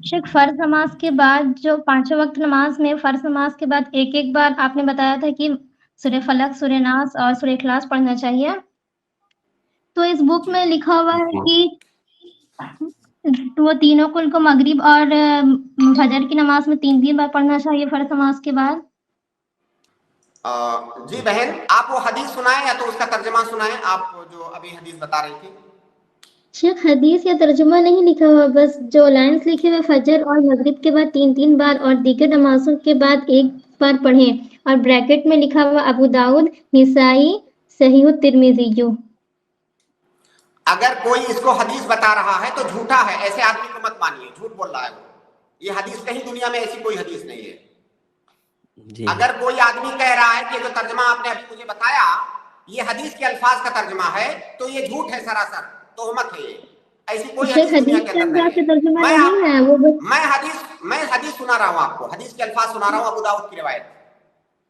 شیخ فرض نماز کے بعد جو پانچوں وقت نماز میں فرض نماز کے بعد ایک ایک بار آپ نے بتایا تھا کہ سورہ فلق، سورہ ناس اور سورہ اخلاص پڑھنا چاہیے، تو اس بک میں لکھا ہوا ہے کہ وہ تینوں کو مغرب اور فجر کی نماز میں 3 بار پڑھنا چاہیے فرض نماز کے بعد۔ جی بہن، آپ وہ حدیث سنائیں یا تو اس کا ترجمہ سنائیں، آپ جو ابھی حدیث بتا رہی تھی۔ شیخ حدیث یا ترجمہ نہیں لکھا ہوا، بس جو لائنز لکھے ہوئے فجر اور مغرب کے بعد 3 بار اور دیگر نمازوں کے بعد 1 بار پڑھیں، اور بریکٹ میں لکھا ہوا ابو داؤد، نسائی، صحیح الترمذی۔ اگر کوئی اس کو حدیث بتا رہا ہے تو جھوٹا ہے، ایسے آدمی کو مت مانیے، جھوٹ بول رہا ہے وہ۔ یہ حدیث کہیں دنیا میں ایسی کوئی حدیث نہیں ہے۔ اگر کوئی آدمی کہہ رہا ہے کہ جو ترجمہ آپ نے ابھی مجھے بتایا یہ حدیث کے الفاظ کا ترجمہ ہے، تو یہ جھوٹ ہے، سراسر تہمت ہے، یہ ایسی کوئی حدیث دنیا کے اندر نہیں ہے۔ میں حدیث سنا رہا ہوں آپ کو، حدیث کے الفاظ سنا رہا ہوں، ابو داؤد کی روایت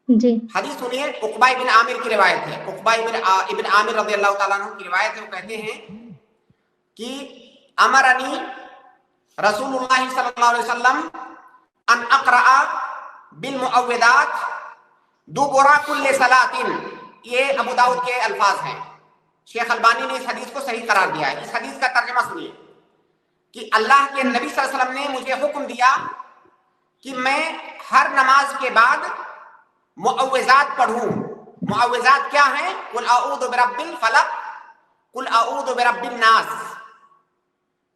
جی حدیث سنیے، عقبہ بن عامر کی روایت ہے، عقبہ ابن عامر رضی اللہ تعالیٰ عنہ کی روایت ہے۔ وہ کہتے ہیں کہ امرنی رسول اللہ صلی اللہ علیہ وسلم ان اقرأ بالمعوذات دبر کل صلاۃ۔ یہ ابو داؤد کے الفاظ ہیں، شیخ البانی نے اس حدیث کو صحیح قرار دیا ہے۔ اس حدیث کا ترجمہ سنیے کہ اللہ کے نبی صلی اللہ علیہ وسلم نے مجھے حکم دیا کہ میں ہر نماز کے بعد معوذات پڑھوں۔ معوذات کیا ہیں؟ قل اعوذ برب الفلق، قل اعوذ برب الناس،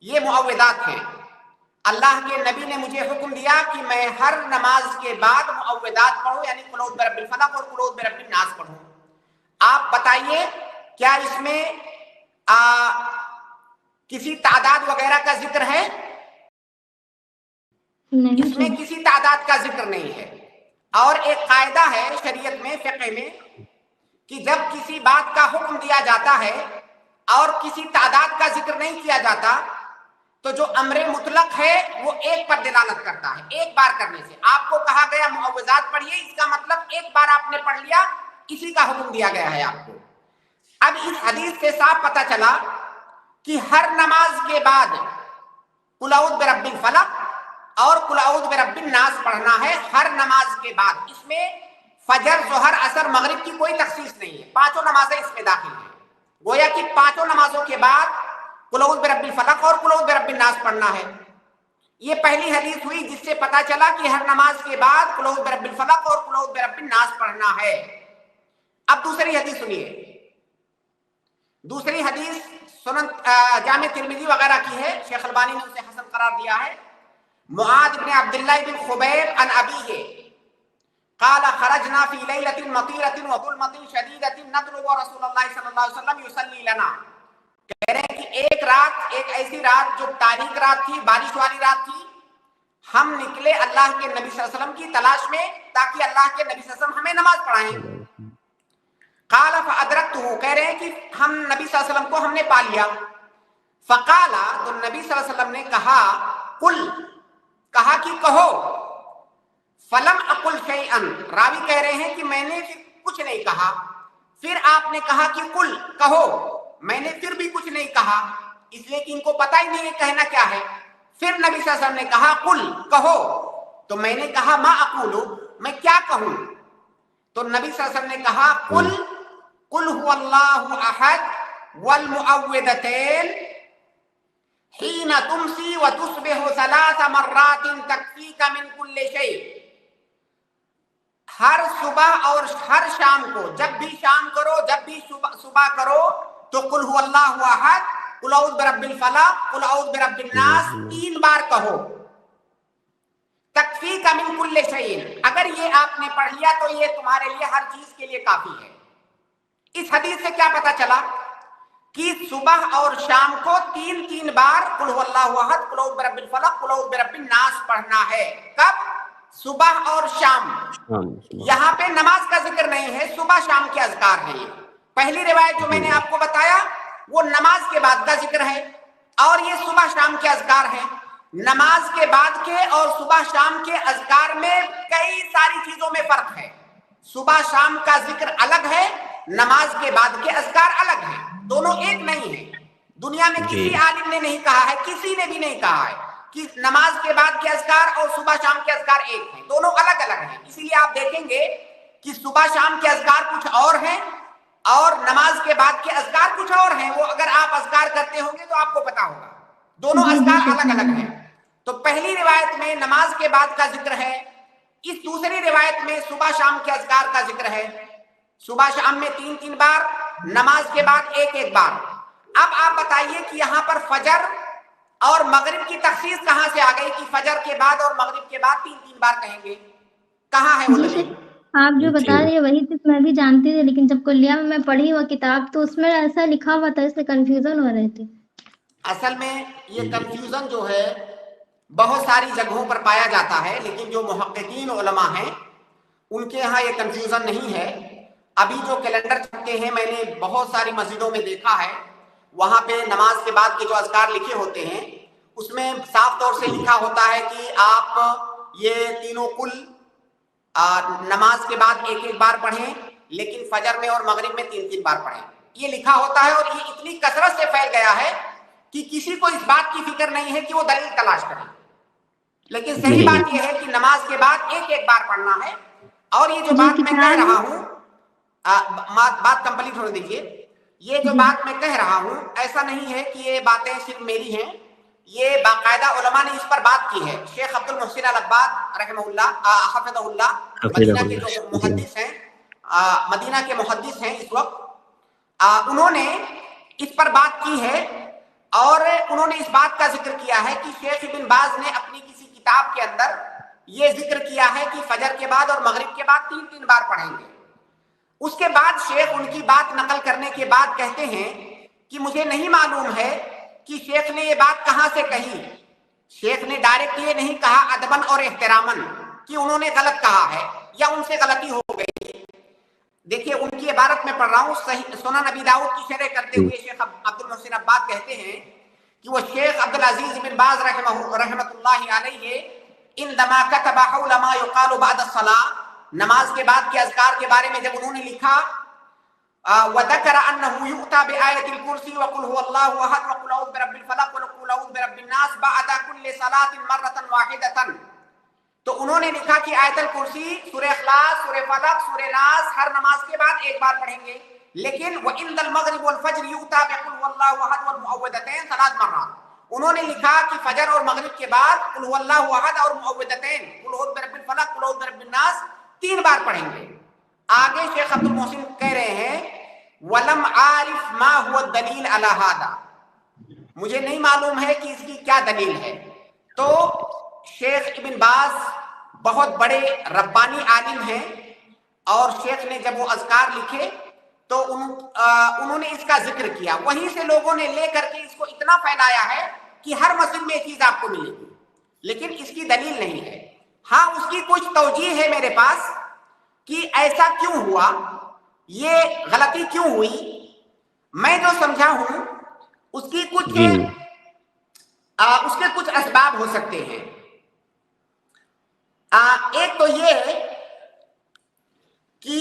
یہ معوذات ہیں۔ اللہ کے نبی نے مجھے حکم دیا کہ میں ہر نماز کے بعد معوذات پڑھوں، یعنی قل اعوذ برب الفلق اور قل اعوذ برب الناس پڑھوں۔ آپ بتائیے کیا اس میں کسی تعداد وغیرہ کا ذکر ہے؟ اس میں کسی تعداد کا ذکر نہیں ہے۔ اور ایک قاعدہ ہے شریعت میں، فقہ میں، کہ جب کسی بات کا حکم دیا جاتا ہے اور کسی تعداد کا ذکر نہیں کیا جاتا تو جو امر مطلق ہے وہ ایک پر دلالت کرتا ہے، ایک بار کرنے سے۔ آپ کو کہا گیا معوذات پڑھیے، اس کا مطلب ایک بار آپ نے پڑھ لیا، اسی کا حکم دیا گیا ہے آپ کو۔ اب اس حدیث سے صاف پتہ چلا کہ ہر نماز کے بعد قل اعوذ برب الفلق اور قل اعوذ برب الناس پڑھنا ہے، ہر نماز کے بعد۔ اس میں فجر، ظہر، عصر، مغرب کی کوئی تخصیص نہیں ہے، پانچوں نمازیں اس میں داخل ہیں۔ گویا کہ پانچوں نمازوں کے بعد قل اعوذ برب الفلق اور قل اعوذ برب الناس پڑھنا ہے۔ یہ پہلی حدیث ہوئی جس سے پتا چلا کہ ہر نماز کے بعد قل اعوذ برب الفلق اور قل اعوذ برب الناس پڑھنا ہے۔ اب دوسری حدیث سنیے۔ دوسری حدیث سنن جامع ترمذی وغیرہ کی ہے، شیخ البانی نے اسے حسن قرار دیا ہے۔ معاذ بن عبداللہ بن خبیب عن ابیہ قال خرجنا فی لیلۃ مطیرۃ وظلمۃ شدیدۃ نطلب رسول اللہ صلی اللہ علیہ وسلم یصلی لنا۔ کہہ رہے ہیں کہ ایک رات، ایک ایسی رات جو تاریک رات تھی، بارش والی رات تھی، ہم نکلے اللہ کے نبی صلی اللہ علیہ وسلم کی تلاش میں تاکہ اللہ کے نبی صلی اللہ علیہ وسلم ہمیں نماز پڑھائیں۔ قال فادرکتہ، کہہ رہے ہیں کہ ہم نبی صلی اللہ علیہ وسلم کو ہم نے پا لیا۔ فقال، تو نبی صلی اللہ علیہ وسلم نے کہا، قل، کہا کہ کہو، فلم اقل شیئا، راوی کہہ رہے ہیں کہ میں نے پھر کچھ نہیں کہا۔ پھر آپ نے کہا کہ قل، کہو، میں نے پھر بھی کچھ نہیں کہا، اس لیے کہ ان کو پتہ ہی نہیں ہے کہنا کیا ہے۔ پھر نبی صلی اللہ علیہ وسلم نے کہا قل، کہو، تو میں نے کہا ما اقول، میں کیا کہوں؟ تو نبی صلی اللہ علیہ وسلم نے کہا قل قل هو اللہ احد والمعوذتین حین تمسی وتصبح 3 مرات تکفیک من کل شیء۔ ہر صبح اور ہر شام کو، جب بھی شام کرو، جب بھی صبح کرو، تو قل هو اللہ احد، قل اعوذ برب الفلق، قل اعوذ برب الناس 3 بار کہو، تکفیک من کل شیء۔ اگر یہ آپ نے پڑھ لیا تو یہ تمہارے لیے ہر چیز کے لیے کافی ہے۔ اس حدیث سے کیا پتا چلا کہ صبح اور شام کو 3 بار قل هو اللہ احد، قل اعوذ برب الفلق، قل اعوذ برب الناس پڑھنا ہے۔ کب؟ صبح اور شام۔ یہاں پہ نماز کا ذکر نہیں ہے، صبح شام کے اذکار ہیں۔ یہ پہلی روایت جو میں نے آپ کو بتایا وہ نماز کے بعد کا ذکر ہے، اور یہ صبح شام کے اذکار ہیں۔ نماز کے بعد کے اور صبح شام کے اذکار میں کئی ساری چیزوں میں فرق ہے۔ صبح شام کا ذکر الگ ہے، نماز کے بعد کے اذکار الگ ہیں، دونوں ایک نہیں ہیں۔ دنیا میں کسی عالم نے نہیں کہا ہے، کسی نے بھی نہیں کہا ہے کہ نماز کے بعد کے اذکار اور صبح شام کے اذکار ایک ہیں، دونوں الگ الگ ہیں. اسی لیے آپ دیکھیں گے کہ صبح شام کے اذکار کچھ اور ہیں اور نماز کے بعد کے اذکار کچھ اور ہیں. وہ اگر آپ اذکار کرتے ہوں گے تو آپ کو پتا ہوگا دونوں اذکار الگ الگ ہیں. تو پہلی روایت میں نماز کے بعد کا ذکر ہے، اس دوسری روایت میں صبح شام کے اذکار کا ذکر ہے. صبح شام میں 3 بار، نماز کے بعد ایک بار. اب آپ بتائیے کہ یہاں پر فجر اور مغرب کی تخصیص کہاں سے آ گئی کہ فجر کے بعد اور مغرب کے بعد 3 بار کہیں گے؟ کہاں ہے وہ دلیل؟ آپ جو بتا رہے ہیں وہی چیز میں بھی جانتی تھی، لیکن جب کلیہ میں پڑھی وہ کتاب تو اس میں ایسا لکھا ہوا تھا، اس سے کنفیوژن ہو رہی تھی. اصل میں یہ کنفیوژن جو ہے بہت ساری جگہوں پر پایا جاتا ہے، لیکن جو محققین علماء ہیں ان کے ہاں یہ کنفیوژن نہیں ہے. ابھی جو کیلنڈر چھپتے ہیں میں نے بہت ساری مسجدوں میں دیکھا ہے، وہاں پہ نماز کے بعد کے جو اذکار لکھے ہوتے ہیں اس میں صاف طور سے لکھا ہوتا ہے کہ آپ یہ تینوں کل نماز کے بعد ایک بار پڑھیں، لیکن فجر میں اور مغرب میں 3 بار پڑھیں. یہ لکھا ہوتا ہے اور یہ اتنی کثرت سے پھیل گیا ہے کہ کسی کو اس بات کی فکر نہیں ہے کہ وہ دلیل تلاش کرے. لیکن صحیح بات یہ ہے کہ نماز کے بعد ایک بار پڑھنا ہے. اور یہ جو بات میں کہہ رہا ہوں، بات کمپلیٹ ہونے دیجیے. یہ جو بات میں کہہ رہا ہوں ایسا نہیں ہے کہ یہ باتیں صرف میری ہیں، یہ باقاعدہ علماء نے اس پر بات کی ہے. شیخ عبد المحسن العباد رحمہ اللہ حفظہ اللہ مدینہ کے جو محدث ہیں، مدینہ کے محدث ہیں اس وقت، انہوں نے اس پر بات کی ہے اور انہوں نے اس بات کا ذکر کیا ہے کہ شیخ ابن باز نے اپنی کسی کتاب کے اندر یہ ذکر کیا ہے کہ فجر کے بعد اور مغرب کے بعد 3 بار پڑھیں گے. اس کے بعد شیخ ان کی بات نقل کرنے کے بعد کہتے ہیں کہ مجھے نہیں معلوم ہے کہ شیخ نے یہ بات کہاں سے کہی. شیخ نے ڈائریکٹ یہ نہیں کہا ادباً اور احتراماً کہ انہوں نے غلط کہا ہے یا ان سے غلطی ہو گئی. دیکھیے ان کی عبارت میں پڑھ رہا ہوں، صحیح سنن ابی داؤد کی شرح کرتے ہوئے شیخ عبد المحسن عباد کہتے ہیں کہ وہ شیخ عبدالعزیز بن باز رحمۃ اللہ علیہ عندما كتب حول ما يقال بعد الصلاة، نماز کے بعد کے اذکار کے بارے میں جب انہوں نے لکھا، وذكر انه يؤتى بآية الكرسي وقل هو الله احد وقل اعوذ برب الفلق وقل اعوذ برب الناس بعد كل صلاة مرة واحدة، تو انہوں نے لکھا کہ آیت الکرسی، سورہ اخلاص، سورہ فلق، سورہ ناس ہر نماز کے بعد ایک بار پڑھیں گے. لیکن وعند المغرب والفجر يؤتى بقل هو الله احد والمعوذتين 3 مرات. انہوں نے لکھا کہ فجر اور مغرب کے بعد قل هو الله احد اور معوذتين قل اعوذ برب الفلق قل اعوذ برب الناس 3 بار پڑھیں گے. آگے شیخ عبد المحسن کہہ رہے ہیں وَلَمْ عَارِفْ مَا هُوَ الدَّلِيلُ عَلَى هَذَا، مجھے نہیں معلوم ہے کہ اس کی کیا دلیل ہے. تو شیخ ابن باز بہت بڑے ربانی عالم ہیں اور شیخ نے جب وہ اذکار لکھے تو انہوں نے اس کا ذکر کیا، وہیں سے لوگوں نے لے کر کے اس کو اتنا پھیلایا ہے کہ ہر مسجد میں یہ چیز آپ کو ملے گی، لیکن اس کی دلیل نہیں ہے. ہاں اس کی کچھ توجیہ ہے میرے پاس کہ ایسا کیوں ہوا، یہ غلطی کیوں ہوئی. میں جو سمجھا ہوں اس کی اس کے کچھ اسباب ہو سکتے ہیں. ایک تو یہ ہے کہ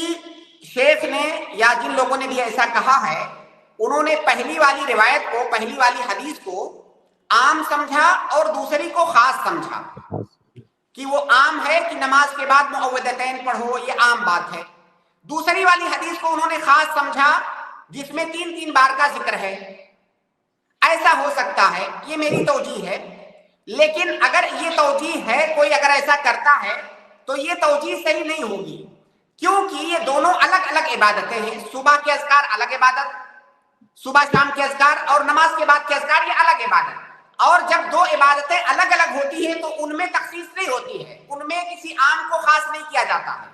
شیخ نے یا جن لوگوں نے بھی ایسا کہا ہے انہوں نے پہلی والی روایت کو، پہلی والی حدیث کو عام سمجھا اور دوسری کو خاص سمجھا کہ وہ عام ہے کہ نماز کے بعد معوذتین پڑھو، یہ عام بات ہے. دوسری والی حدیث کو انہوں نے خاص سمجھا جس میں 3 بار کا ذکر ہے. ایسا ہو سکتا ہے، یہ میری توجیہ ہے. لیکن اگر یہ توجیہ ہے، کوئی اگر ایسا کرتا ہے تو یہ توجیہ صحیح نہیں ہوگی، کیونکہ یہ دونوں الگ الگ عبادتیں ہیں. صبح کے اذکار الگ عبادت، صبح شام کے اذکار اور نماز کے بعد کے اذکار یہ الگ عبادت. اور جب دو عبادتیں الگ الگ ہوتی ہیں تو ان میں تخصیص نہیں ہوتی ہے، ان میں کسی عام کو خاص نہیں کیا جاتا ہے.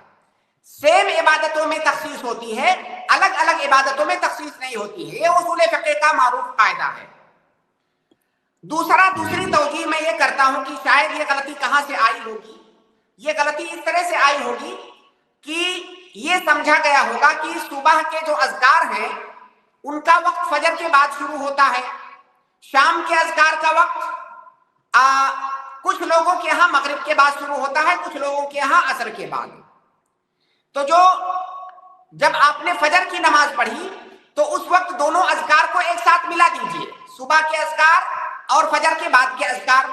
سیم عبادتوں میں تخصیص ہوتی ہے، الگ الگ عبادتوں میں تخصیص نہیں ہوتی ہے. یہ اصول فقہ کا معروف قاعدہ ہے. دوسری توجیہ میں یہ کرتا ہوں کہ شاید یہ غلطی کہاں سے آئی ہوگی. یہ غلطی اس طرح سے آئی ہوگی کہ یہ سمجھا گیا ہوگا کہ صبح کے جو اذکار ہیں ان کا وقت فجر کے بعد شروع ہوتا ہے، شام کے اذکار کا وقت کچھ لوگوں کے ہاں مغرب کے بعد شروع ہوتا ہے، کچھ لوگوں کے ہاں عصر کے بعد. تو جب آپ نے فجر کی نماز پڑھی تو اس وقت دونوں اذکار کو ایک ساتھ ملا دیجئے، صبح کے اذکار اور فجر کے بعد کے اذکار.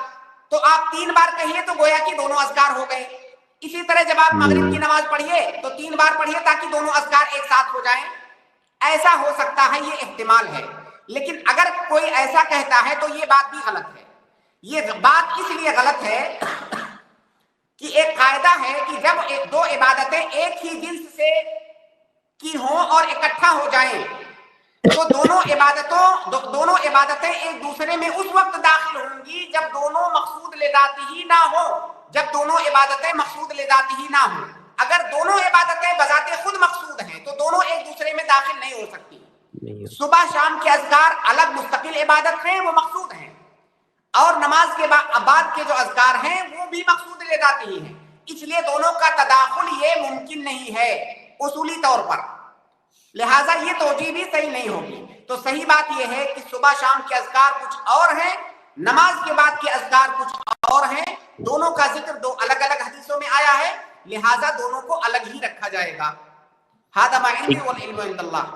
تو آپ 3 بار کہیے تو گویا کہ دونوں اذکار ہو گئے. اسی طرح جب آپ مغرب کی نماز پڑھیے تو 3 بار پڑھیے تاکہ دونوں اذکار ایک ساتھ ہو جائیں. ایسا ہو سکتا ہے, یہ احتمال ہے. لیکن اگر کوئی ایسا کہتا ہے تو یہ بات بھی غلط ہے. یہ بات اس لیے غلط ہے کہ ایک قاعدہ ہے کہ جب دو عبادتیں ایک ہی جنس سے کی ہوں اور اکٹھا ہو جائیں تو دونوں عبادتیں ایک دوسرے میں اس وقت داخل ہوں گی جب دونوں مقصود لذاتی ہی نہ ہو. جب دونوں عبادتیں مقصود لذاتی ہی نہ ہوں. اگر دونوں عبادتیں بذات خود مقصود ہیں تو دونوں ایک دوسرے میں داخل نہیں ہو سکتی. صبح شام کے اذکار الگ مستقل عبادت ہیں, وہ مقصود ہیں, اور نماز کے بعد کے جو اذکار ہیں وہ بھی مقصود لذاتی ہی ہیں. اس لیے دونوں کا تداخل یہ ممکن نہیں ہے اصولی طور پر. لہٰذا یہ توجیہ بھی صحیح نہیں ہوگی. تو صحیح بات یہ ہے کہ صبح شام کے اذکار کچھ اور ہیں, نماز کے بعد کے اذکار کچھ اور ہیں. دونوں کا ذکر دو الگ الگ حدیثوں میں آیا ہے, لہٰذا دونوں کو الگ ہی رکھا جائے گا. ھذا ما عندی والعلم عند اللہ.